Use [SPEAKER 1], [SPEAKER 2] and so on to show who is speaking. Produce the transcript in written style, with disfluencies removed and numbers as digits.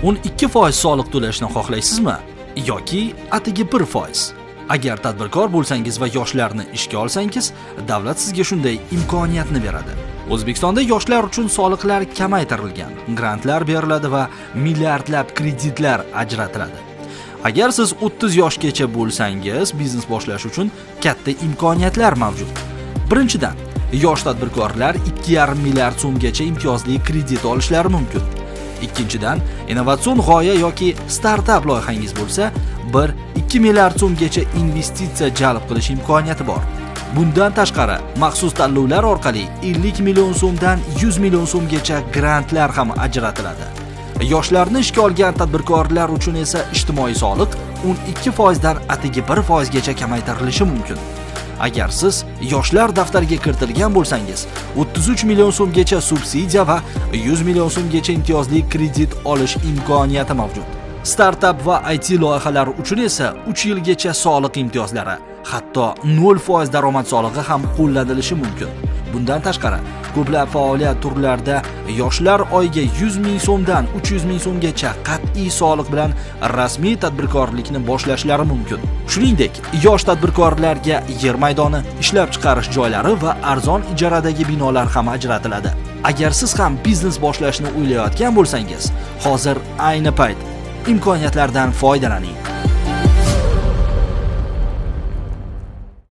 [SPEAKER 1] 12% soliq to'lashni xohlaysizmi yoki atigi 1%? Agar tadbirkor bo'lsangiz va yoshlarni ishga olsangiz, davlat sizga shunday imkoniyatni beradi. O'zbekistonda yoshlar uchun soliqlar kamaytirilgan, grantlar beriladi va milliardlab kreditlar ajratiladi. Agar siz 30 yoshgacha bo'lsangiz, biznes boshlash uchun katta imkoniyatlar mavjud. Birinchidan, yosh tadbirkorlar 2,5 milliard so'mgacha imtiyozli kredit olishlari mumkin. Ikkinchidan, innovatsion g'oya yoki startap loyihangiz bo'lsa, 1-2 milliard so'mgacha investitsiya jalb qilish imkoniyati bor. Bundan tashqari, maxsus tanlovlar orqali 50 million so'mdan 100 million so'mgacha grantlar ham ajratiladi. Yoshlarni ishga olgan tadbirkorlar uchun esa ijtimoiy soliq 12% dan atigi 1% gacha kamaytirilishi mumkin. Agar siz yoshlar daftariga kiritilgan bo'lsangiz, 33 million so'mgacha subsidiya va 100 million so'mgacha imtiyozli kredit olish imkoniyati mavjud. Startup va IT loyihalari uchun esa 3 yilgacha soliq imtiyozlari, hatto 0% daromad solig'i ham qo'llanilishi mumkin. Bundan tashqari, ko'plab faoliyat turlarida yoshlar oyiga 100 ming so'mdan 300 ming so'mgacha qat'iy soliq bilan rasmiy tadbirkorlikni boshlashlari mumkin. Shuningdek, yosh tadbirkorlarga yer maydoni, ishlab chiqarish joylari va arzon ijaradagi binolar ham ajratiladi. Agar siz ham biznes boshlashni o'ylayotgan bo'lsangiz, hozir ayni payt imkoniyatlardan foydalaning.